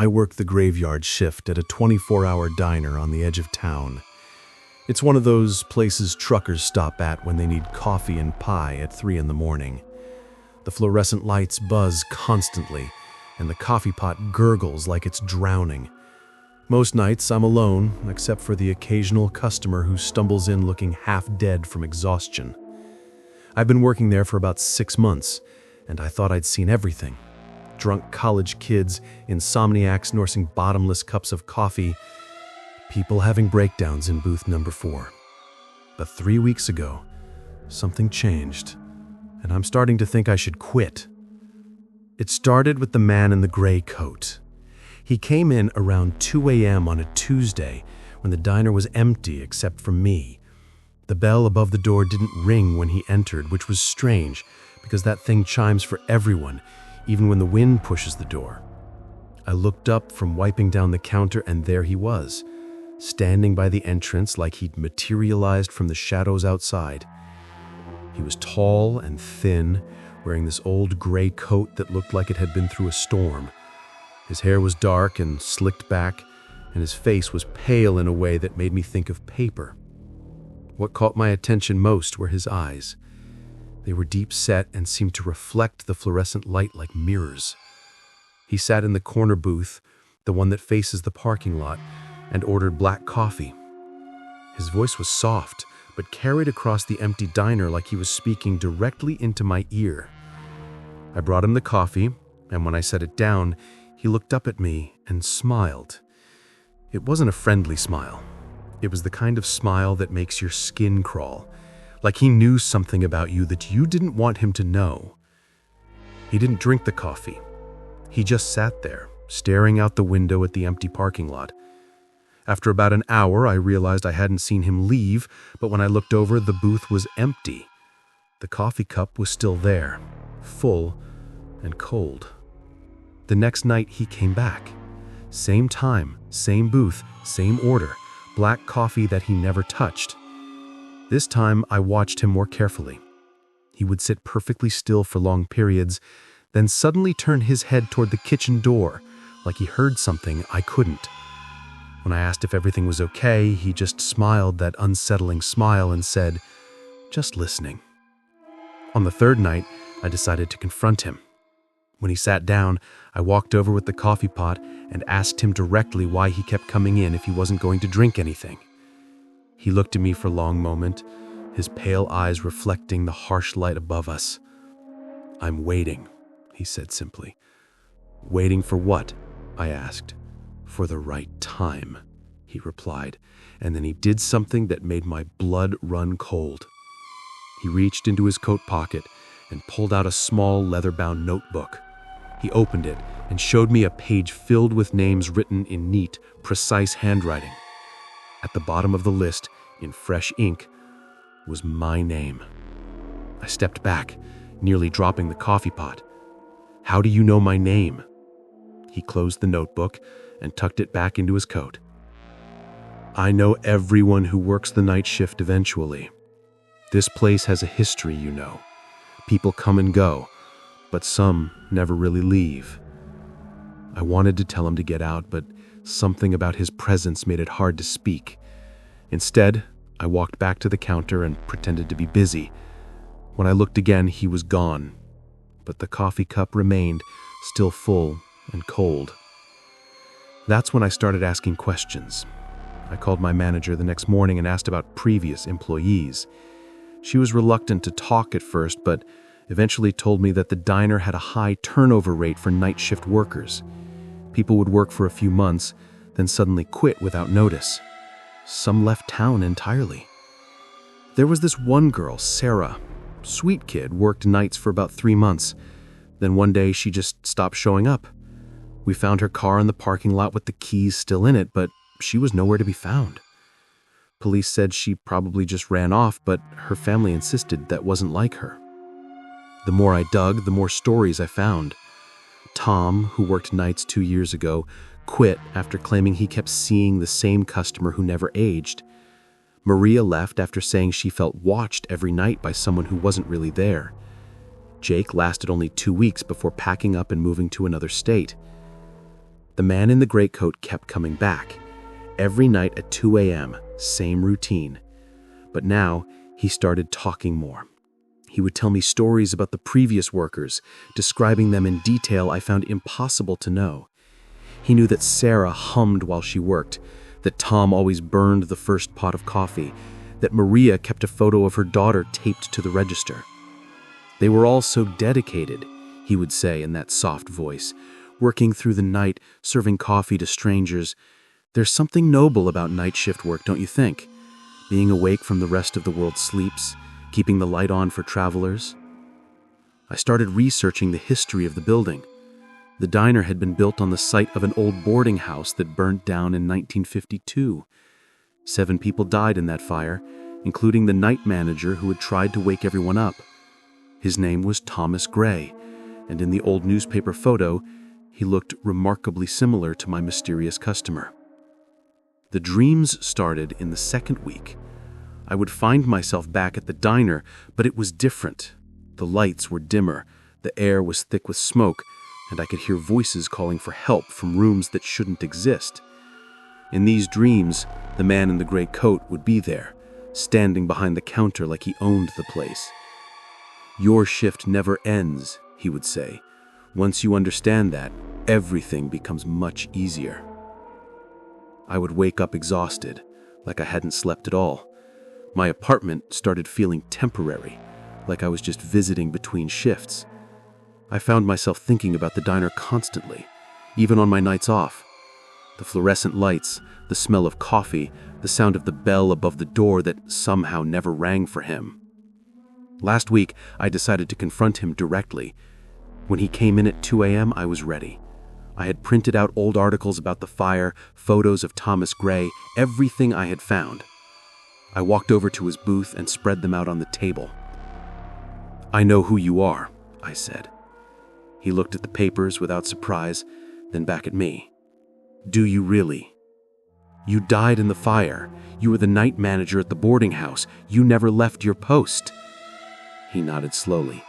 I work the graveyard shift at a 24-hour diner on the edge of town. It's one of those places truckers stop at when they need coffee and pie at 3 in the morning. The fluorescent lights buzz constantly, and the coffee pot gurgles like it's drowning. Most nights I'm alone, except for the occasional customer who stumbles in looking half dead from exhaustion. I've been working there for about 6 months, and I thought I'd seen everything. Drunk college kids, insomniacs nursing bottomless cups of coffee, people having breakdowns in booth number 4. But 3 weeks ago, something changed, and I'm starting to think I should quit. It started with the man in the gray coat. He came in around 2 a.m. on a Tuesday when the diner was empty except for me. The bell above the door didn't ring when he entered, which was strange because that thing chimes for everyone, even when the wind pushes the door. I looked up from wiping down the counter, and there he was, standing by the entrance like he'd materialized from the shadows outside. He was tall and thin, wearing this old gray coat that looked like it had been through a storm. His hair was dark and slicked back, and his face was pale in a way that made me think of paper. What caught my attention most were his eyes. They were deep set and seemed to reflect the fluorescent light like mirrors. He sat in the corner booth, the one that faces the parking lot, and ordered black coffee. His voice was soft, but carried across the empty diner like he was speaking directly into my ear. I brought him the coffee, and when I set it down, he looked up at me and smiled. It wasn't a friendly smile. It was the kind of smile that makes your skin crawl, like he knew something about you that you didn't want him to know. He didn't drink the coffee. He just sat there, staring out the window at the empty parking lot. After about an hour, I realized I hadn't seen him leave, but when I looked over, the booth was empty. The coffee cup was still there, full and cold. The next night, he came back. Same time, same booth, same order, black coffee that he never touched. This time, I watched him more carefully. He would sit perfectly still for long periods, then suddenly turn his head toward the kitchen door, like he heard something I couldn't. When I asked if everything was okay, he just smiled that unsettling smile and said, "Just listening." On the third night, I decided to confront him. When he sat down, I walked over with the coffee pot and asked him directly why he kept coming in if he wasn't going to drink anything. He looked at me for a long moment, his pale eyes reflecting the harsh light above us. "I'm waiting," he said simply. "Waiting for what?" I asked. "For the right time," he replied, and then he did something that made my blood run cold. He reached into his coat pocket and pulled out a small leather-bound notebook. He opened it and showed me a page filled with names written in neat, precise handwriting. At the bottom of the list, in fresh ink, was my name. I stepped back, nearly dropping the coffee pot. "How do you know my name?" He closed the notebook and tucked it back into his coat. "I know everyone who works the night shift eventually. This place has a history, you know. People come and go, but some never really leave." I wanted to tell him to get out, but something about his presence made it hard to speak. Instead, I walked back to the counter and pretended to be busy. When I looked again, he was gone, but the coffee cup remained, still full and cold. That's when I started asking questions. I called my manager the next morning and asked about previous employees. She was reluctant to talk at first, but eventually told me that the diner had a high turnover rate for night shift workers. People would work for a few months, then suddenly quit without notice. Some left town entirely. There was this one girl, Sarah. Sweet kid, worked nights for about 3 months. Then one day she just stopped showing up. We found her car in the parking lot with the keys still in it, but she was nowhere to be found. Police said she probably just ran off, but her family insisted that wasn't like her. The more I dug, the more stories I found. Tom, who worked nights 2 years ago, quit after claiming he kept seeing the same customer who never aged. Maria left after saying she felt watched every night by someone who wasn't really there. Jake lasted only 2 weeks before packing up and moving to another state. The man in the gray coat kept coming back. Every night at 2 a.m., same routine. But now, he started talking more. He would tell me stories about the previous workers, describing them in detail I found impossible to know. He knew that Sarah hummed while she worked, that Tom always burned the first pot of coffee, that Maria kept a photo of her daughter taped to the register. They were all so dedicated, he would say in that soft voice, working through the night, serving coffee to strangers. There's something noble about night shift work, don't you think? Being awake from the rest of the world sleeps, keeping the light on for travelers. I started researching the history of the building. The diner had been built on the site of an old boarding house that burnt down in 1952. 7 people died in that fire, including the night manager who had tried to wake everyone up. His name was Thomas Gray, and in the old newspaper photo, he looked remarkably similar to my mysterious customer. The dreams started in the second week. I would find myself back at the diner, but it was different. The lights were dimmer, the air was thick with smoke, and I could hear voices calling for help from rooms that shouldn't exist. In these dreams, the man in the gray coat would be there, standing behind the counter like he owned the place. "Your shift never ends," he would say. "Once you understand that, everything becomes much easier." I would wake up exhausted, like I hadn't slept at all. My apartment started feeling temporary, like I was just visiting between shifts. I found myself thinking about the diner constantly, even on my nights off. The fluorescent lights, the smell of coffee, the sound of the bell above the door that somehow never rang for him. Last week, I decided to confront him directly. When he came in at 2 a.m., I was ready. I had printed out old articles about the fire, photos of Thomas Gray, everything I had found. I walked over to his booth and spread them out on the table. "I know who you are," I said. He looked at the papers without surprise, then back at me. "Do you really? You died in the fire. You were the night manager at the boarding house. You never left your post." He nodded slowly.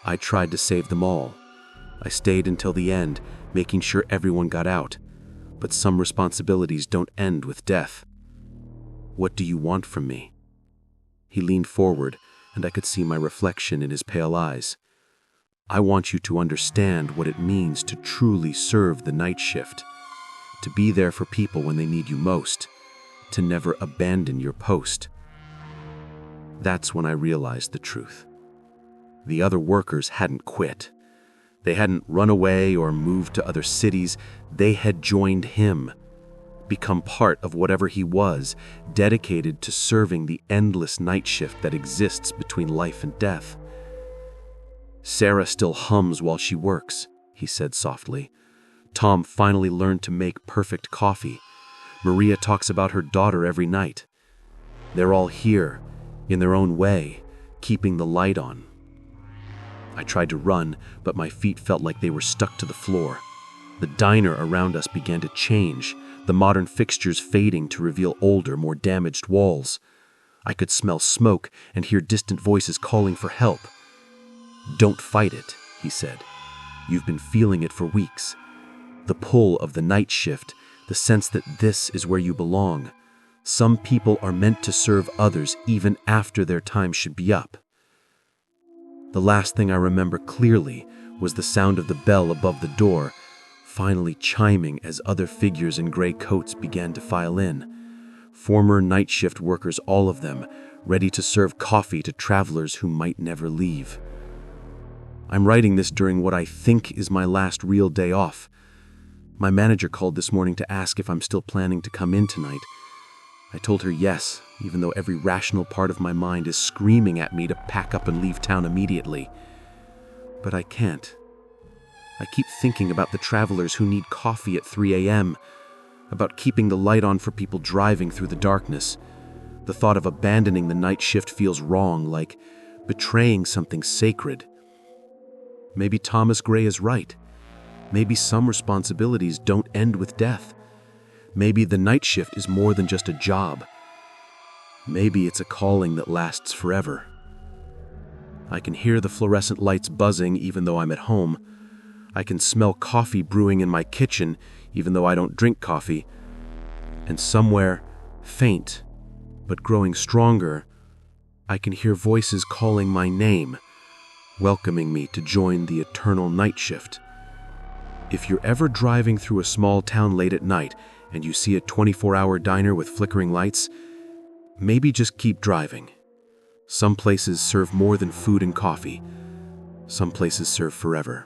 "I tried to save them all. I stayed until the end, making sure everyone got out. But some responsibilities don't end with death. What do you want from me?" He leaned forward, and I could see my reflection in his pale eyes. "I want you to understand what it means to truly serve the night shift, to be there for people when they need you most, to never abandon your post." That's when I realized the truth. The other workers hadn't quit. They hadn't run away or moved to other cities. They had joined him, become part of whatever he was, dedicated to serving the endless night shift that exists between life and death. "Sarah still hums while she works," he said softly. "Tom finally learned to make perfect coffee. Maria talks about her daughter every night. They're all here, in their own way, keeping the light on." I tried to run, but my feet felt like they were stuck to the floor. The diner around us began to change, the modern fixtures fading to reveal older, more damaged walls. I could smell smoke and hear distant voices calling for help. "Don't fight it," he said. "You've been feeling it for weeks. The pull of the night shift, the sense that this is where you belong. Some people are meant to serve others even after their time should be up." The last thing I remember clearly was the sound of the bell above the door, finally chiming as other figures in gray coats began to file in. Former night shift workers, all of them, ready to serve coffee to travelers who might never leave. I'm writing this during what I think is my last real day off. My manager called this morning to ask if I'm still planning to come in tonight. I told her yes, even though every rational part of my mind is screaming at me to pack up and leave town immediately. But I can't. I keep thinking about the travelers who need coffee at 3 a.m., about keeping the light on for people driving through the darkness. The thought of abandoning the night shift feels wrong, like betraying something sacred. Maybe Thomas Gray is right. Maybe some responsibilities don't end with death. Maybe the night shift is more than just a job. Maybe it's a calling that lasts forever. I can hear the fluorescent lights buzzing even though I'm at home. I can smell coffee brewing in my kitchen even though I don't drink coffee. And somewhere, faint, but growing stronger, I can hear voices calling my name, welcoming me to join the eternal night shift. If you're ever driving through a small town late at night and you see a 24-hour diner with flickering lights, maybe just keep driving. Some places serve more than food and coffee. Some places serve forever.